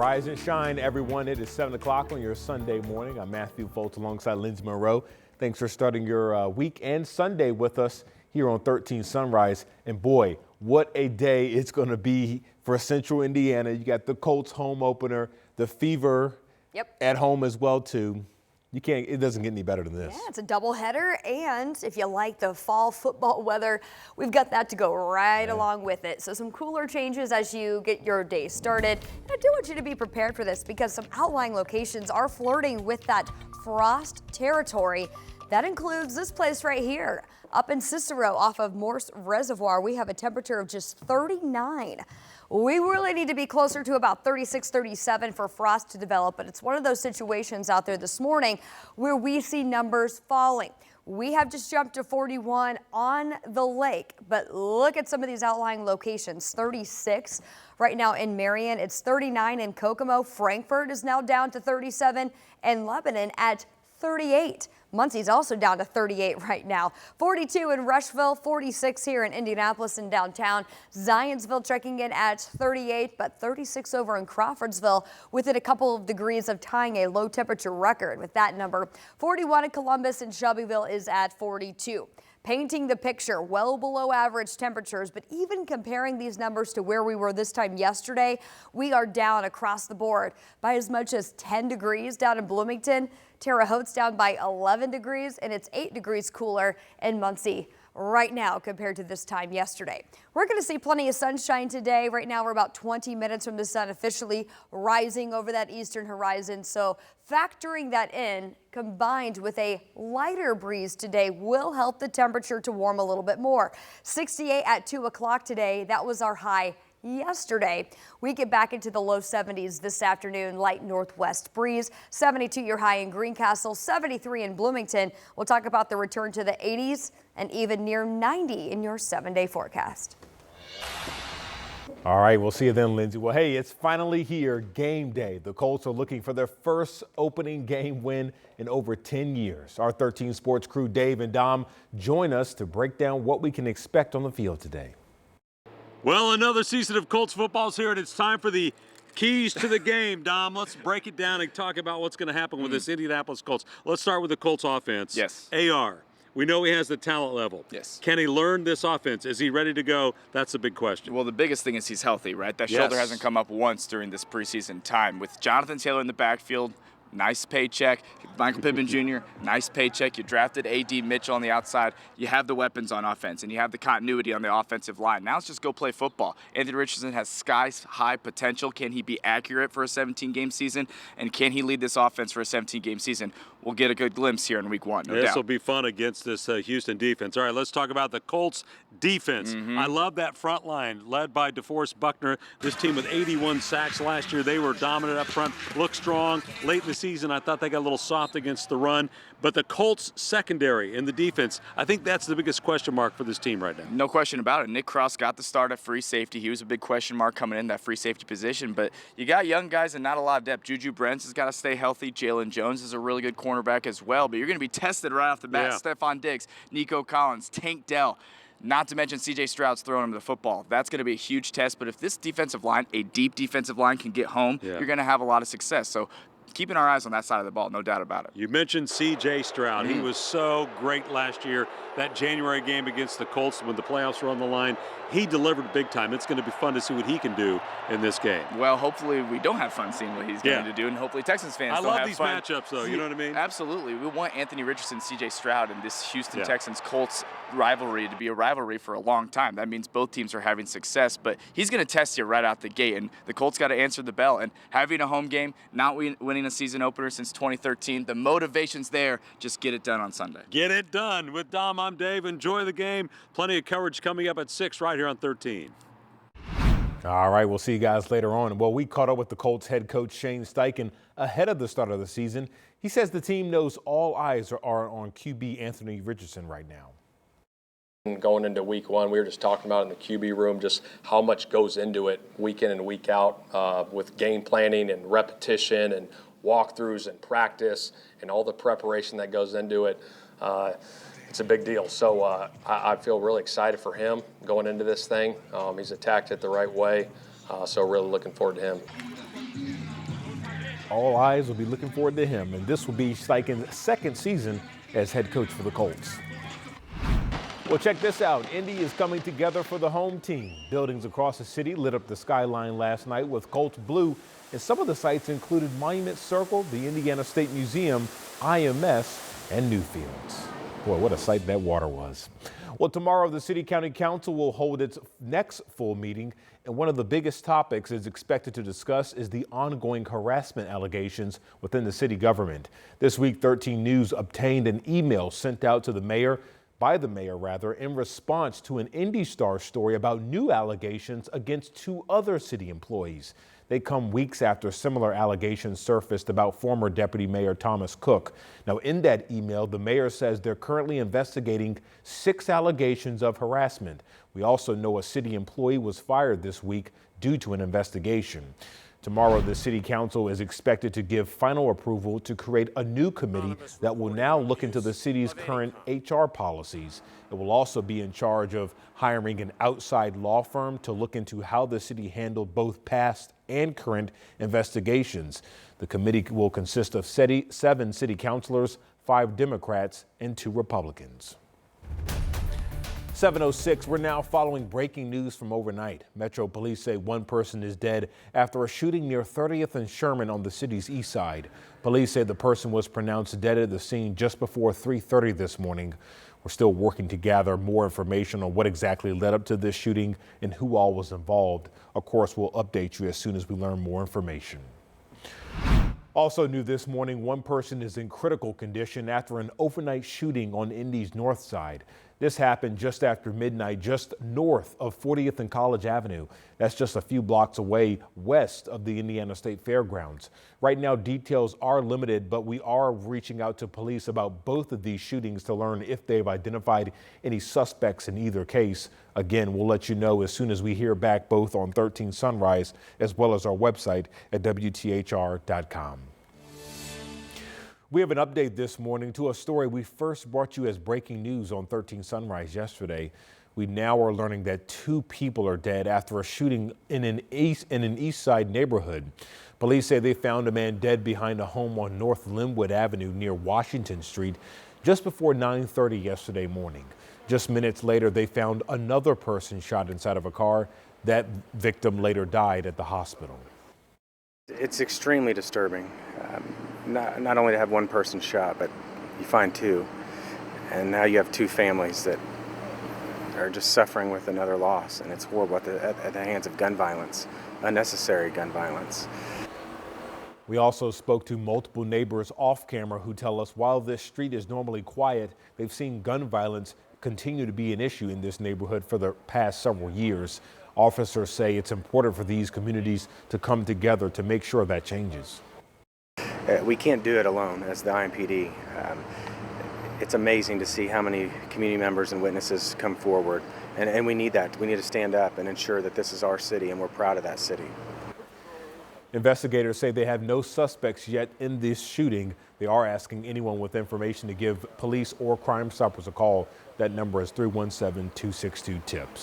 Rise and shine, everyone. It is 7 o'clock on your Sunday morning. I'm Matthew Foltz alongside Lindsay Monroe. Thanks for starting your week and Sunday with us here on 13 Sunrise. And boy, what a day it's going to be for Central Indiana. You got the Colts home opener, the Fever at home as well, too. It doesn't get any better than this. Yeah, it's a doubleheader, and if you like the fall football weather, we've got that to go right along with it. So some cooler changes as you get your day started. And I do want you to be prepared for this because some outlying locations are flirting with that frost territory. That includes this place right here. Up in Cicero off of Morse Reservoir, we have a temperature of just 39. We really need to be closer to about 36, 37 for frost to develop, but it's one of those situations out there this morning where we see numbers falling. We have just jumped to 41 on the lake, but look at some of these outlying locations. 36 right now in Marion. It's 39 in Kokomo. Frankfort is now down to 37 and Lebanon at 38. Muncie's also down to 38 right now. 42 in Rushville, 46 here in Indianapolis and downtown. Zionsville checking in at 38, but 36 over in Crawfordsville within a couple of degrees of tying a low temperature record with that number. 41 in Columbus and Shelbyville is at 42. Painting the picture, well below average temperatures, but even comparing these numbers to where we were this time yesterday, we are down across the board by as much as 10 degrees down in Bloomington. Terre Haute's down by 11 degrees, and it's 8 degrees cooler in Muncie right now compared to this time yesterday. We're going to see plenty of sunshine today. Right now we're about 20 minutes from the sun officially rising over that eastern horizon. So factoring that in, combined with a lighter breeze today, will help the temperature to warm a little bit more. 68 at 2 o'clock today. That was our high yesterday. We get back into the low 70s this afternoon, light northwest breeze. 72 your high in Greencastle, 73 in Bloomington. We'll talk about the return to the 80s and even near 90 in your 7-day forecast. All right, we'll see you then, Lindsay. Well, hey, it's finally here, game day. The Colts are looking for their first opening game win in over 10 years. Our 13 Sports crew, Dave and Dom, join us to break down what we can expect on the field today. Well, another season of Colts football's here, and it's time for the keys to the game. Dom, let's break it down and talk about what's going to happen with this Indianapolis Colts. Let's start with the Colts offense. Yes. AR, we know he has the talent level. Yes. Can he learn this offense? Is he ready to go? That's a big question. Well, the biggest thing is he's healthy, right? That shoulder hasn't come up once during this preseason time. With Jonathan Taylor in the backfield, nice paycheck. Michael Pittman Jr., nice paycheck. You drafted A.D. Mitchell on the outside. You have the weapons on offense, and you have the continuity on the offensive line. Now let's just go play football. Anthony Richardson has sky-high potential. Can he be accurate for a 17-game season? And can he lead this offense for a 17-game season? We'll get a good glimpse here in week one, no doubt. This will be fun against this Houston defense. All right, let's talk about the Colts defense. I love that front line led by DeForest Buckner. This team with 81 sacks last year. They were dominant up front, looked strong. Late in the season, I thought they got a little soft against the run. But the Colts secondary and the defense, I think that's the biggest question mark for this team right now. No question about it. Nick Cross got the start at free safety. He was a big question mark coming in that free safety position. But you got young guys and not a lot of depth. Juju Brents has got to stay healthy. Jalen Jones is a really good cornerback as well. But you're going to be tested right off the bat. Stephon Diggs, Nico Collins, Tank Dell. Not to mention C.J. Stroud's throwing him the football. That's going to be a huge test. But if this defensive line, a deep defensive line, can get home, you're going to have a lot of success. So keeping our eyes on that side of the ball, no doubt about it. You mentioned C.J. Stroud. He was so great last year. That January game against the Colts when the playoffs were on the line, he delivered big time. It's going to be fun to see what he can do in this game. Well, hopefully we don't have fun seeing what he's going to do, and hopefully Texans fans don't have fun. I love these matchups, though. You know what I mean? Absolutely. We want Anthony Richardson, C.J. Stroud, and this Houston Texans-Colts rivalry to be a rivalry for a long time. That means both teams are having success, but he's going to test you right out the gate, and the Colts got to answer the bell. And having a home game, not winning a season opener since 2013, the motivation's there. Just get it done on Sunday. Get it done. With Dom, I'm Dave. Enjoy the game. Plenty of coverage coming up at 6 right here on 13. All right, we'll see you guys later on. Well, we caught up with the Colts head coach Shane Steichen ahead of the start of the season. He says the team knows all eyes are on QB Anthony Richardson right now. Going into week one, we were just talking about in the QB room just how much goes into it week in and week out with game planning and repetition and walkthroughs and practice and all the preparation that goes into it. It's a big deal. So I feel really excited for him going into this thing. He's attacked it the right way, so really looking forward to him. all eyes will be looking forward to him, and this will be Steichen's second season as head coach for the Colts. Well, check this out. Indy is coming together for the home team. Buildings across the city lit up the skyline last night with Colts blue, and some of the sites included Monument Circle, the Indiana State Museum, IMS, and Newfields. Boy, what a sight that water was. Well, tomorrow the City County Council will hold its next full meeting, and one of the biggest topics it's expected to discuss is the ongoing harassment allegations within the city government. This week, 13 News obtained an email sent out to the mayor, in response to an Indy Star story about new allegations against two other city employees. They come weeks after similar allegations surfaced about former Deputy Mayor Thomas Cook. Now, in that email, the mayor says they're currently investigating 6 allegations of harassment. We also know a city employee was fired this week due to an investigation. Tomorrow, the City Council is expected to give final approval to create a new committee that will now look into the city's current HR policies. It will also be in charge of hiring an outside law firm to look into how the city handled both past and current investigations. The committee will consist of 7 city councilors, 5 Democrats, and 2 Republicans. 7:06, we're now following breaking news from overnight. Metro Police say one person is dead after a shooting near 30th and Sherman on the city's east side. Police say the person was pronounced dead at the scene just before 3:30 this morning. We're still working to gather more information on what exactly led up to this shooting and who all was involved. Of course, we'll update you as soon as we learn more information. Also new this morning, one person is in critical condition after an overnight shooting on Indy's north side. This happened just after midnight, just north of 40th and College Avenue. That's just a few blocks away west of the Indiana State Fairgrounds. Right now, details are limited, but we are reaching out to police about both of these shootings to learn if they've identified any suspects in either case. Again, we'll let you know as soon as we hear back, both on 13 Sunrise as well as our website at WTHR.com. We have an update this morning to a story we first brought you as breaking news on 13 Sunrise yesterday. We now are learning that 2 people are dead after a shooting in an east side neighborhood. Police say they found a man dead behind a home on North Linwood Avenue near Washington Street just before 9:30 yesterday morning. Just minutes later, they found another person shot inside of a car. That victim later died at the hospital. It's extremely disturbing. Not only to have one person shot, but you find 2. And now you have 2 families that are just suffering with another loss. And it's horrible at the hands of gun violence, unnecessary gun violence. We also spoke to multiple neighbors off camera who tell us while this street is normally quiet, they've seen gun violence continue to be an issue in this neighborhood for the past several years. Officers say it's important for these communities to come together to make sure that changes. We can't do it alone as the IMPD. It's amazing to see how many community members and witnesses come forward. And we need that. We need to stand up and ensure that this is our city and we're proud of that city. Investigators say they have no suspects yet in this shooting. They are asking anyone with information to give police or Crime Stoppers a call. That number is 317-262-TIPS.